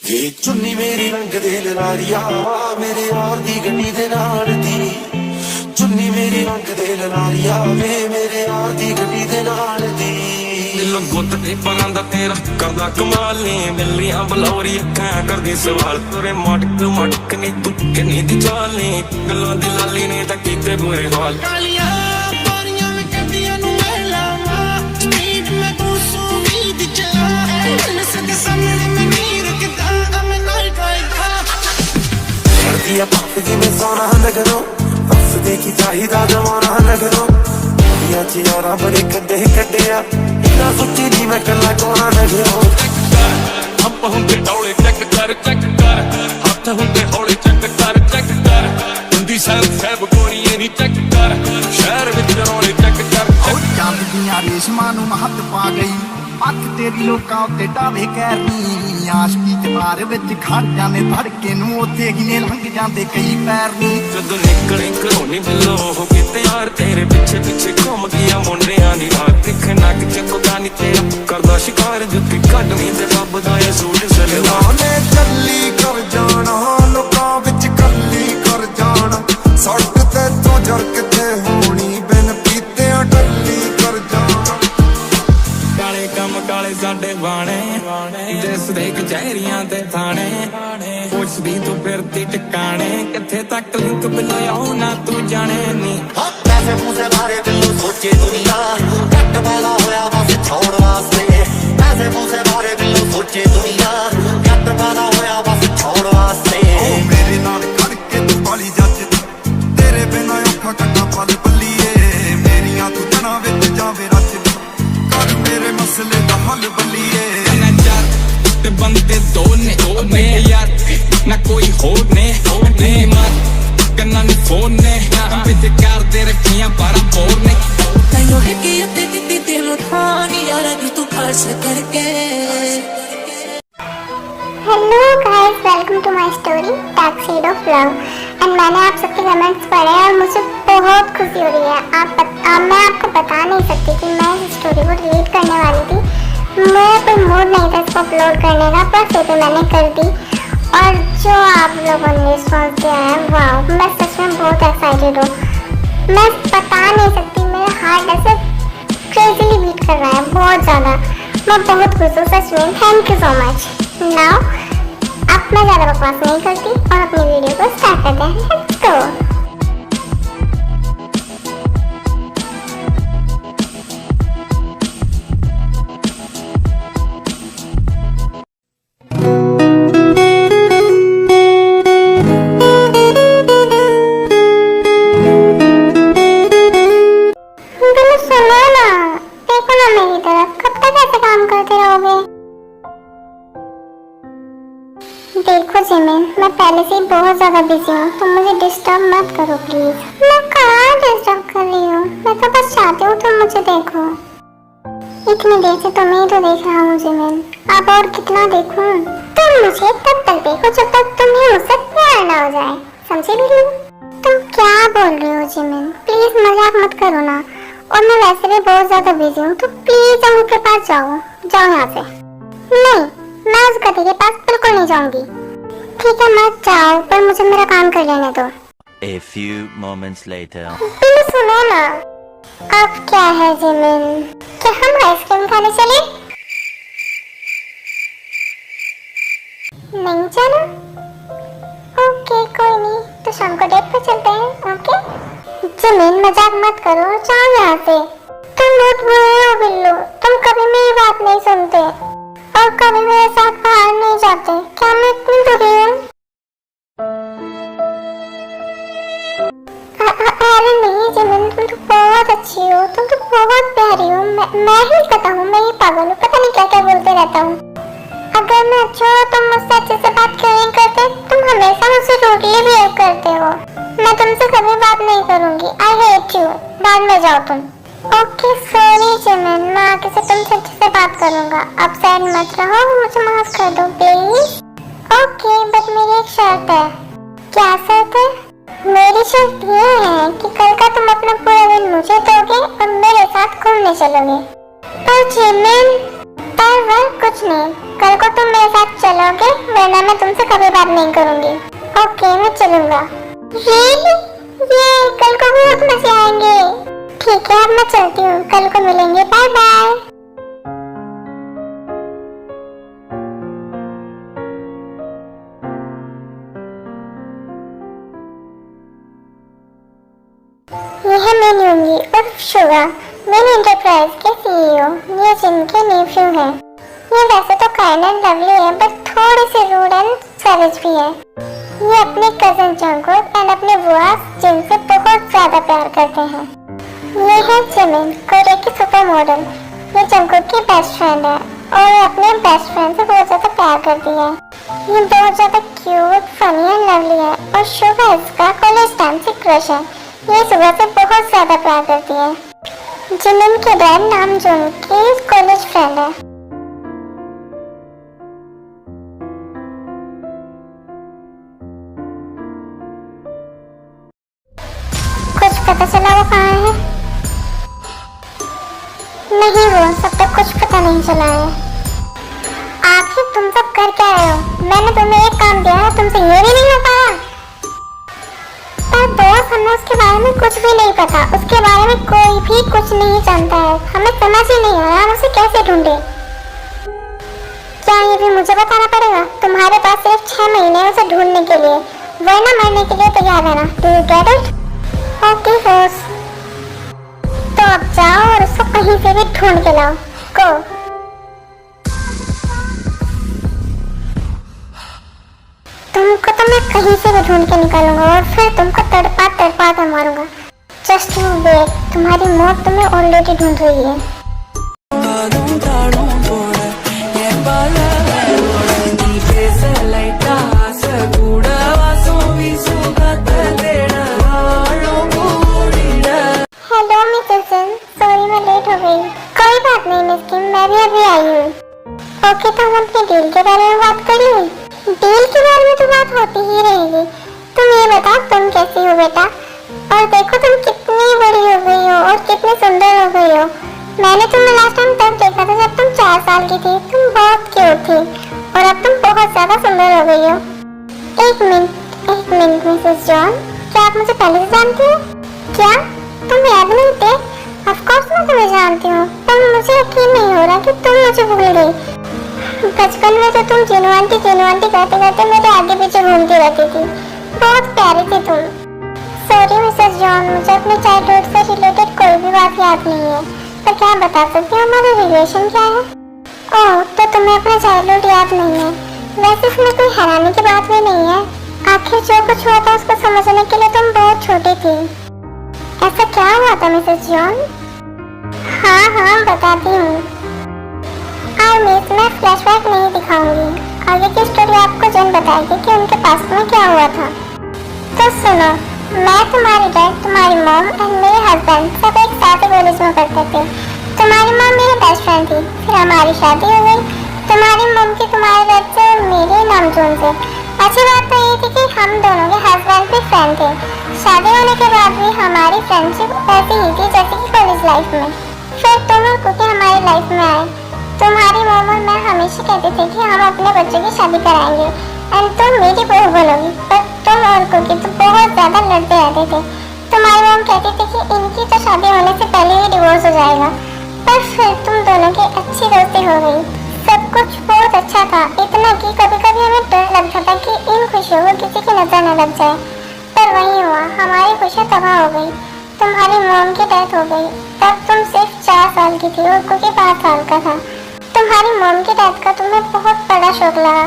ये चुन्नी मेरी रंग दे लारिया मेरे यार दी गड्डी दे नाल दी चुन्नी मेरी रंग दे लारिया वे मेरे यार दी गड्डी दे नाल दी दिलों गुत ते परांदा तेरा करदा कमाल ने मिलियां बलौरी अखां करदी सवाल तेरे मटक नी तू किन्नी दी चाल ने गल्लां दी लाली ने तां कीते बुरे हाल कालियां पारियां में कंदियां नूं लावा स्पीड में तू सुमीद चला सके सामने में पापी में सोना लगनो बस देखी चाहिदा जमाना लगनो या चियारा बड़े कदे कटिया इना सोची नी मैं कला कोना लगनो हम हुंदे डोले चेक कर हाथ हुंदे हौले चेक कर हिंदी सब गोरी नी चेक कर शहर विच रोले चेक कर चांद दियां रेशमां नूं महत पा गई अख तेरी लोकां उत्ते डावे कहरनी आशकी ते मार विच खड़ जाने धड़के नूं उत्ते गिने लंघ जांदे कई पैर नी जदों निकले घरों नी मिलो हो किते यार तेरे पीछे पीछे घूम गया मुंडियां दी रात दिखना कि चुकदा नी तेरा करदा शिकार जुत्ती कढनी ते रब दा ए सूट सलवार ने चली कर जाना लोकां विच कल्ली कर जाना सड़क ते तो जर किते होनी बिन पीते टल्ली कर जाना काले कम काले साडे बाणे जिस दे कचहरियां ते थाने पुछदी तू फिरदी टिकाणे किथे तक लिंक बिलो ना तू जाने नी पैसे पूसे बारे दिलों सोचे दुनिया कट वाला होया बस छोड़ वास्ते पैसे पूसे बारे दिलों सोचे दुनिया कट वाला होया बस छोड़ वास्ते मेरे नाल खड़ के तू बाली जज तेरे बिना औखा कट्टा पल बल्लीए मेरियां तू जना विच जावे रच कर मेरे मसले दा हल बल्लीए ते बंदे दो ने यार ना कोई होर ने मार कन्ना नी फोन ने बिच कर दे रखियां बारा बोर ने ताइयों है कि अते दित्ती दिल थानी यार नी तू खर्च करके hello guys, welcome to my story टैक्सीड ऑफ लव। एंड मैंने आप सबके कमेंट्स पढ़े और मुझे बहुत खुशी हो रही है। मैं आपको बता नहीं सकती कि मैं इस स्टोरी को रीड करने वाली थी, मेरा कोई मूड नहीं था इसको अपलोड करने का, पर फिर भी मैंने कर दी। और जो आप लोगों ने रिस्पॉन्स दिया है, वाह, मैं सच में बहुत एक्साइटेड हूँ। मैं बता नहीं सकती, मेरा हार्ट ऐसे क्रेजीली बीट कर रहा है बहुत ज़्यादा। मैं बहुत खुश हूँ सच में। Thank you so much. Now अब मैं ज़्यादा बकवास नहीं करती और अपनी वीडियो को स्टार्ट करते हैं। Let's go. देखो जिमिन, मैं पहले से ही बहुत ज्यादा बिजी हूँ, तो मुझे डिस्टर्ब मत करो प्लीज। मैं कहाँ डिस्टर्ब कर रही हूँ, मैं तो बस चाहती हूँ तुम मुझे देखो। इतनी देर से तुम्हें ही तो देख रहा हूँ जिमिन, अब और कितना देखूँ? तुम मुझे तब तक देखो जब तक तुम्हें मुझसे प्यार ना हो जाए, समझे बिल्लू? तुम क्या बोल रही हो जिमिन? प्लीज मजाक मत करो ना। और मैं वैसे भी बहुत ज्यादा बिजी हूँ, तो प्लीज अमू के पास जाओ यहाँ से। नहीं, मैं उस गधे के पास बिल्कुल नहीं जाऊंगी। ठीक है मत जाओ, पर मुझे मेरा काम कर लेने दो। A few moments later. Billu सुनो ना, अब क्या है जिमिन, क्या हम आइसक्रीम खाने चले? नहीं जाना? ओके कोई नहीं, तो शाम को डेट पे चलते हैं। ओके जिमिन, मजाक मत करो, जाओ यहाँ से। तुम बहुत बुरे हो बिल्लू, तुम कभी मेरी बात नहीं सुनते और कभी मेरे साथ बाहर नहीं जाते। क्या मैं इतनी बुरी हूँ? अरे नहीं जिमिन, तुम तो बहुत अच्छी हो, तुम तो बहुत प्यारी हो। मैं ही पता हूँ, मैं ही पागल हूँ, पता नहीं क्या क्या बोलते रहता हूँ। अगर मैं अच्छा हो तुम मुझसे अच्छे से बात क्यों नहीं करते? तुम हमेशा मुझसे रूडली बिहेव करते हो। मैं तुमसे कभी बात नहीं करूँगी। I hate you. बाद में जाओ तुम। ओके सॉरी जिमिन, मैं आगे से तुमसे अच्छे से बात करूंगा। अब सैड मत रहो, मुझे माफ कर दो प्लीज। ओके बट मेरी एक शर्त है। क्या शर्त है? मेरी शर्त ये है कि कल का तुम अपना पूरा दिन मुझे दोगे और मेरे साथ घूमने चलोगे। पर जिमिन पर वह कुछ नहीं, कल को तुम मेरे साथ चलोगे वरना मैं तुमसे कभी बात नहीं करूंगी। ओके मैं चलूंगा। रियली? ये कल को बहुत मजे आएंगे। ठीक है अब मैं चलती हूँ, कल को मिलेंगे, बाय बाय। यह है मेरी उंगली उर्फ शुगा, मेरी एंटरप्राइज के सीईओ, ये जिनके नेफ्यू है। ये वैसे तो काइंड एंड लवली है बट थोड़ी सी रूड एंड सैवेज भी है। ये अपने कजन जंगकुक एंड अपने बुआ जिन से बहुत ज्यादा प्यार करते हैं। ये है जिमिन, कोरिया की सुपर मॉडल। ये जंगकुक की बेस्ट फ्रेंड है और अपने बेस्ट फ्रेंड से बहुत ज्यादा प्यार करती है। ये बहुत ज्यादा क्यूट, फनी एंड लवली है और शुगा इसका कॉलेज टाइम से क्रश है। ये सुबह से बहुत ज्यादा प्यार करती है। जिमिन के डैड नाम जुन के कॉलेज फ्रेंड है। कुछ पता चला वो कहाँ है? नहीं, वो सब तक कुछ पता नहीं चला है। आखिर तुम सब कर क्या रहे हो? मैंने तुम्हें एक काम दिया है, तुमसे ये भी नहीं हो पाया। पर बॉस, हमें उसके बारे में कुछ भी नहीं पता। उसके बारे में कोई भी कुछ नहीं जानता है। हमें समझ ही नहीं आया हम उसे कैसे ढूंढे। क्या ये भी मुझे बताना पड़ेगा? तुम्हारे पास सिर्फ 6 महीने हैं उसे ढूंढने के लिए, वरना मरने के लिए तैयार रहना। Do you get it? Okay boss. तो अब जाओ और उसको कहीं से भी ढूंढ के लाओ। गो। तुमको तो मैं कहीं से भी ढूंढ के निकालूंगा और फिर तुमको तड़पा तड़पा कर मारूंगा। जस्ट यू वेट, तुम्हारी मौत तुम्हें ऑलरेडी ढूंढ रही है। हेलो मिसेस जिन, सॉरी मैं लेट हो गई। कोई बात नहीं मिस किम, मैं भी अभी आई हूँ। ओके तो हम अपने डील के बारे में बात कर लें। डील के बारे में तो बात होती ही रहेगी। तुम ये बता तुम कैसी हो बेटा? और देखो तुम कितनी बड़ी हो गई हो और कितनी सुंदर हो गई हो। मैंने तुम्हें लास्ट टाइम तब देखा था जब तुम 4 साल की थी। तुम बहुत क्यूट थी और अब तुम बहुत ज्यादा सुंदर हो गई हो। एक मिनट मिसेस जॉन, क्या आप मुझे पहले से जानती हो? क्या तुम याद नहीं थे? ऑफ कोर्स मैं तुम्हें जानती हूँ, पर मुझे यकीन नहीं हो रहा कि तुम मुझे भूल गई। बचपन में तो तुम जिनु आंटी कहते कहते मेरे आगे पीछे घूमती रहती थी। बहुत प्यारी थी तुम। सॉरी मिसेस जॉन, मुझे अपने चाइल्डहुड से रिलेटेड कोई भी बात याद नहीं है, पर क्या बता सकती हूँ हमारा रिलेशन क्या है? ओह, तो तुम्हें अपना चाइल्डहुड याद नहीं है। वैसे इसमें कोई हैरानी की बात भी नहीं है। आखिर जो कुछ हुआ था उसको समझने के लिए तुम बहुत छोटी थी। ऐसा क्या हुआ था मिसेस जॉन? हाँ बताती हूँ। मिस, मैं फ्लैशबैक नहीं दिखाऊंगी। आगे की स्टोरी आपको जन बताएगी कि उनके पास में क्या हुआ था। तो सुनो, मैं, तुम्हारी डैड, तुम्हारी मॉम और मेरे हस्बैंड सब एक साथ कॉलेज में पढ़ते थे। तुम्हारी मॉम मेरी बेस्ट फ्रेंड थी। फिर हमारी शादी हो गई। तुम्हारी मॉम की तुम्हारे डैड से और मेरे नाम जोन से। अच्छी बात तो ये थी कि हम दोनों के हस्बैंड भी फ्रेंड थे। शादी होने के बाद भी हमारी फ्रेंडशिप ऐसी ही थी जैसे कि कॉलेज लाइफ में। फिर तुम और कुकी हमारी लाइफ में आए। तुम्हारी मॉम और मैं हमेशा कहते थे कि हम अपने बच्चों की शादी कराएंगे एंड तुम मेरी बहू बनोगी। पर तुम और कुकी तो बहुत ज्यादा लड़ते रहते थे। तुम्हारी मॉम कहती थी कि इनकी तो शादी होने से पहले ही डिवोर्स हो जाएगा। पर फिर तुम दोनों की अच्छी दोस्ती हो गई। सब कुछ बहुत अच्छा था, इतना कि कभी कभी हमें डर लगता था कि इन खुशियों को किसी की नजर न लग जाए। पर वही हुआ, हमारी खुशियाँ तबाह हो गई। तुम्हारी मॉम की डेथ हो गई। तब तुम सिर्फ 4 साल की थी और कुकी 5 साल का था। तुम्हारी मॉम की डेथ का तुम्हें बहुत बड़ा शौक लगा।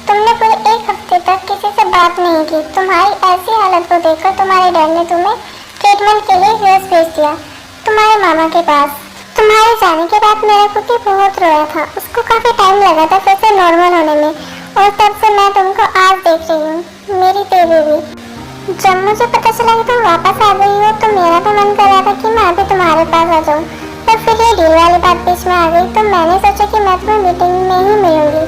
तुमने पूरे 1 हफ्ते तक किसी से बात नहीं की। तुम्हारी ऐसी हालत को देखकर तुम्हारे डैड ने तुम्हें ट्रीटमेंट के लिए यूएस भेज दिया, तुम्हारे मामा के पास। तुम्हारे जाने के बाद मेरा कुकी बहुत रोया था। उसको काफी टाइम लगा था फिर से नॉर्मल होने में, और तब से मैं तुमको आज देख रही हूँ, मेरी बेबी भी। जब मुझे पता चला कि तुम वापस आ गई हो तो मेरा तो मन कर रहा था कि मैं अभी तुम्हारे पास आ जाऊँ। पर फिर ये डील वाली बात बीच में आ गई तो मैंने सोचा कि मैं तुम्हें मीटिंग में ही मिलूंगी।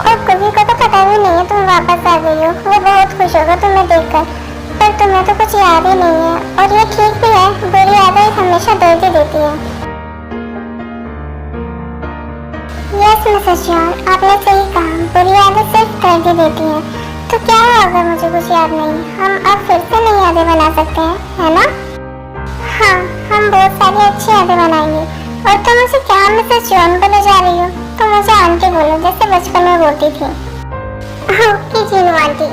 और कुकी को तो पता भी नहीं है तुम वापस आ गई हो। वो बहुत खुश होगा तुम्हें देखकर, पर तुम्हें तो कुछ याद ही नहीं है। और ये ठीक भी है, बुरी यादें हमेशा दर्द ही देती है। यस यस मिसेस जॉन, आपने सही कहा, बुरी आदत सिर्फ दर्द ही देती है। तो क्या है अगर मुझे कुछ याद नहीं, हम अब फिर से नई यादें बना सकते हैं, है ना? हाँ, हम बहुत सारी अच्छी यादें बनाएंगे। और तुम मुझे क्या मिसेस जॉन बोले जा रही हो? तो मुझे आंटी बोलो, जैसे बचपन में बोलती थी। Okay Jinu aunty.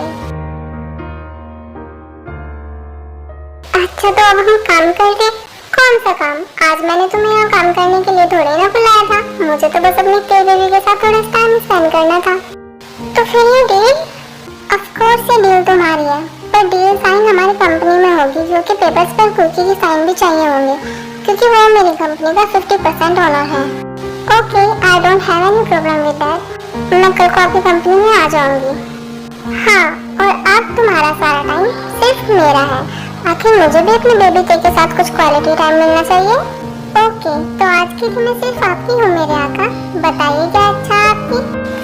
अच्छा, तो अब हम काम करते। कौन सा काम? आज मैंने तुम्हें यहाँ काम करने के लिए थोड़े ना बुलाया था, मुझे तो बस अपनी बेबी के साथ थोड़ा टाइम स्पेंड करना था। तो फिर ये डील? ऑफ कोर्स ये डील तुम्हारी है, पर डील साइन हमारी कंपनी में होगी, क्योंकि पेपर्स पर कुकी की साइन भी चाहिए होंगे, क्योंकि वो मेरी कंपनी का 50% ओनर है। Okay, I don't have any problem with that. मैं कल को आपकी कंपनी में आ जाऊंगी। हाँ, और अब तुम्हारा सारा टाइम सिर्फ मेरा है। आखिर मुझे भी अपने बेबी के साथ कुछ क्वालिटी टाइम मिलना चाहिए। ओके, तो आज की तो मैं सिर्फ आपकी हूँ मेरे आका। बताइए क्या अच्छा आपकी?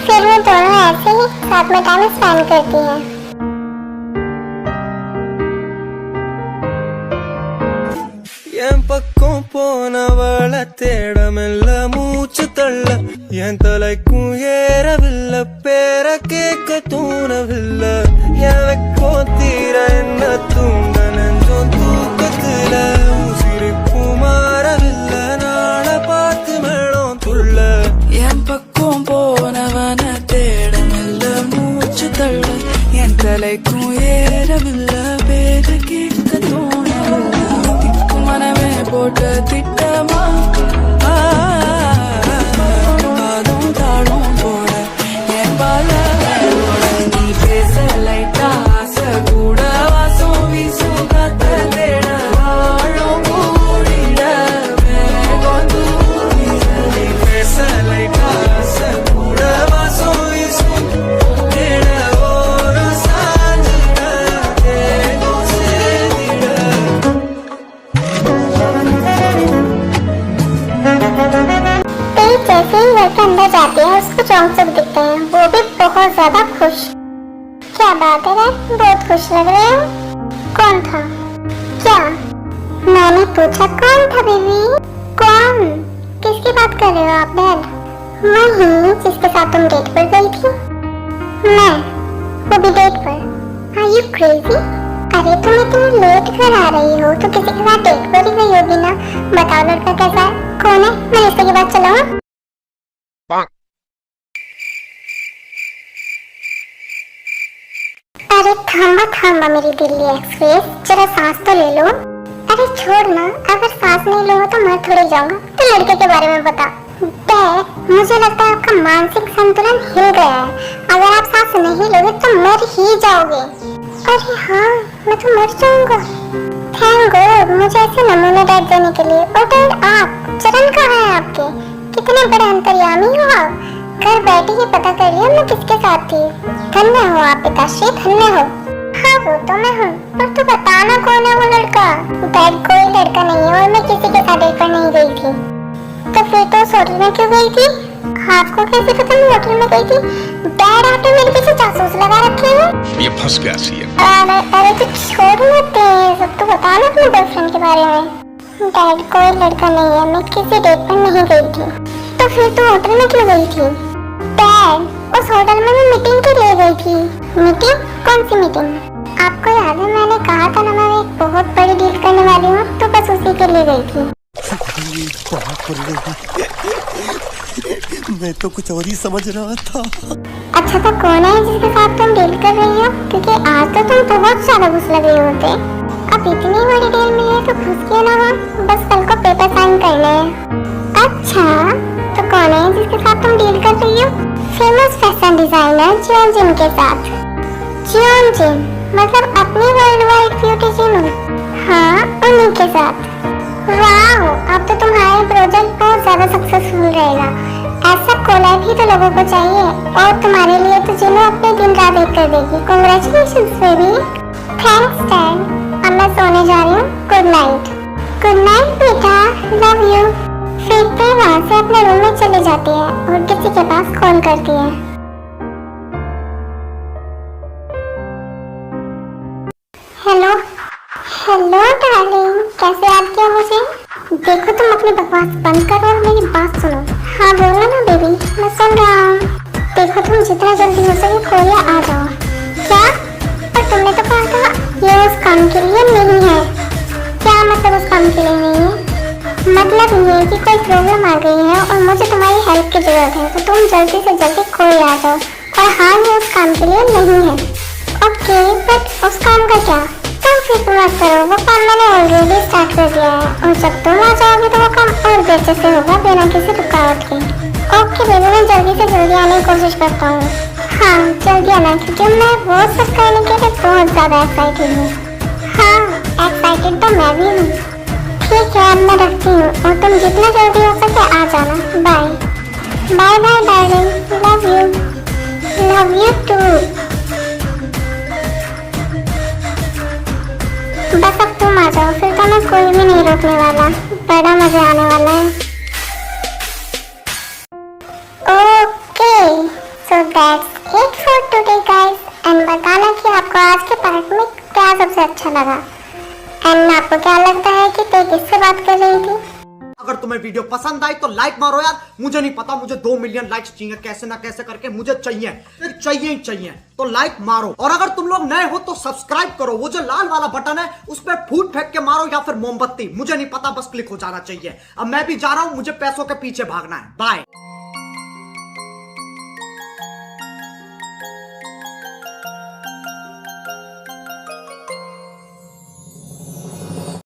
फिर वो दोनों ऐसे ही साथ में टाइम स्पेंड करती हैं। என் பக்கம் போனவள தேட மெல்ல மூச்சு தள்ள என் தலைக்கும் ஏறவில்லை, பேர கேட்க தூணவில்லை, என் வெக்கம் தீர என்ன தூண்ட நெஞ்சம் தூக்கத்துல உசிரிப்பும் மாறவில்லை, நாள பார்த்து மேளம் துள்ள. என் பக்கம் போனவன தேட மெல்ல மூச்சு தள்ள என் தலைக்கும் ஏறவில்லை, பேர கேட்க தோணவில்லை, மனமே போட்ட திட்டமா பாதும் தாழும் போட என் பால நீ பேச லைட்டா ஆசை கூட வாசம் வீசும் காத்த தேட வாழும் கூடிட மேகம் தூரிட. நீ பேச லைட்டா ஆசை கூட வாசம் வீசும் தேட ஒரு சாஞ்சிட தேகம் சேர்த்திட. जैसे ही घर के अंदर जाते हैं उसको चौंक दिखते हैं, वो भी बहुत ज्यादा खुश। क्या बात है, बहुत खुश लग रहे हो। कौन था? क्या? मैंने पूछा कौन था बेबी? कौन? किसकी बात कर रहे हो आप डैड? वही जिसके साथ तुम डेट पर गई थी। मैं? वो भी डेट पर? Are you crazy? अरे तुम इतनी लेट घर आ रही हो तो किसी के साथ डेट पर ही गई होगी ना। बताओ लड़का कैसा है, कौन है? मैं रिश्ते के बाद चलाऊं? अरे थामा थामा मेरी दिल्ली एक्सप्रेस, जरा सांस तो ले लो। अरे छोड़ ना, अगर सांस नहीं लोगे तो मर थोड़ी जाऊंगा। तो लड़के के बारे में बता। डैड, मुझे लगता है आपका मानसिक संतुलन हिल गया है। अगर आप सांस नहीं लोगे तो मर ही जाओगे। अरे हाँ, मैं तो मर जाऊंगा। थैंक गॉड मुझे ऐसे नमूने डैड देने के लिए। और डैड आप, चरण कहाँ है आपके? कितने बड़े अंतर्यामी हो आप। घर बैठे ही पता कर लिया मैं किसके साथ थी। धन्य हो आप पिताश्री, धन्य हो। हाँ वो तो मैं हूँ, पर तू बताना कौन है वो लड़का? डैड कोई लड़का नहीं है और मैं किसी के साथ डेट पर नहीं गई थी। तो फिर तो उस होटल में क्यों गई थी? आपको कैसे पता मैं होटल में गई थी? डैड आपने मेरे पीछे जासूस लगा रखे हैं। ये फंस गया सीएम। अरे तो छोड़ मत दे, सब तो बताना अपने बॉयफ्रेंड के बारे में। डैड कोई लड़का नहीं है, मैं किसी डेट पर नहीं गई थी। तो फिर तू होटल में क्यों गई थी? डैड उस होटल में मैं मीटिंग के लिए गई थी। मीटिंग? कौन सी मीटिंग? आपको याद है मैंने कहा था ना मैं एक बहुत बड़ी डील करने वाली हूँ, तो बस उसी के लिए गई थी। मैं तो कुछ और ही समझ रहा था। अच्छा तो कौन है जिसके साथ तुम डील कर रही हो? क्योंकि आज तो तुम बहुत ज्यादा घुस लगे होते। अब इतनी बड़ी डील मिली है तो घुस क्यों ना हो, बस कल को पेपर साइन करने हैं। अच्छा तो कौन है जिसके साथ तुम डील कर रही हो? फेमस फैशन डिजाइनर जियोन जिन के साथ। जियोन जिन मतलब अपनी वर्ल्ड वाइड ब्यूटी जिन? हाँ उन्हीं के साथ। वाह, अब तो तुम्हारा प्रोजेक्ट बहुत ज्यादा सक्सेसफुल रहेगा। ऐसा कोलैब ही तो लोगों को चाहिए, और तुम्हारे लिए तो जिनो अपने दिन रात एक कर देगी। Congratulations baby. Thanks dad. अब मैं सोने जा रही हूँ। Good night. गुड नाइट बेटा, लव यू। फिर पे वहाँ से अपने रूम में चली जाती है और किसी के पास कॉल करती है। हेलो हेलो डार्लिंग, कैसे याद किया मुझे? देखो तुम अपनी बकवास बंद करो और मेरी बात सुनो। हाँ बोलो ना बेबी, मैं सुन रहा हूँ। देखो तुम जितना जल्दी हो सके कोरिया आ जाओ। क्या? पर तुमने तो कहा था ये उस काम के लिए नहीं है। क्या मतलब उस काम के लिए नहीं है? मतलब ये कि कोई प्रॉब्लम आ गई है और मुझे तुम्हारी हेल्प की जरूरत है, तो तुम जल्दी से जल्दी कोरिया आ जाओ। और हाँ, ये उस काम के लिए नहीं है। ओके, बट उस काम का क्या? तुम फिक्र मत करो, वो काम मैंने ऑलरेडी स्टार्ट कर दिया है और जब तुम आ जाओगे तो वो काम और बेहतर से होगा बिना किसी रुकावट के। ओके बेबी, मैं जल्दी से जल्दी आने की कोशिश करता हूँ। हाँ जल्दी आना, क्योंकि मैं वो सब करने के लिए बहुत ज़्यादा एक्साइटेड हूँ। हाँ एक्साइटेड तो मैं भी हूँ। ठीक है, अब मैं रखती हूँ और तुम जितना जल्दी हो सके आ जाना। Bye bye bye darling, love you too. बस अब तुम आ जाओ, फिर तो मैं कोई भी नहीं रोकने वाला। बड़ा मजा आने वाला है। Okay, so that's it for today guys. And बताना कि आपको आज के पार्ट में क्या सबसे अच्छा लगा। एंड आपको क्या लगता है कि ते किससे बात कर रही थी? अगर तुम्हें वीडियो पसंद आई तो लाइक मारो यार। मुझे नहीं पता, मुझे 2 मिलियन लाइक्स चाहिए, कैसे ना कैसे करके मुझे चाहिए ही चाहिए। तो लाइक मारो, और अगर तुम लोग नए हो तो सब्सक्राइब करो। वो जो लाल वाला बटन है उस पर फूट फेंक के मारो या फिर मोमबत्ती, मुझे नहीं पता, बस क्लिक हो जाना चाहिए। अब मैं भी जा रहा हूं, मुझे पैसों के पीछे भागना है। बाय।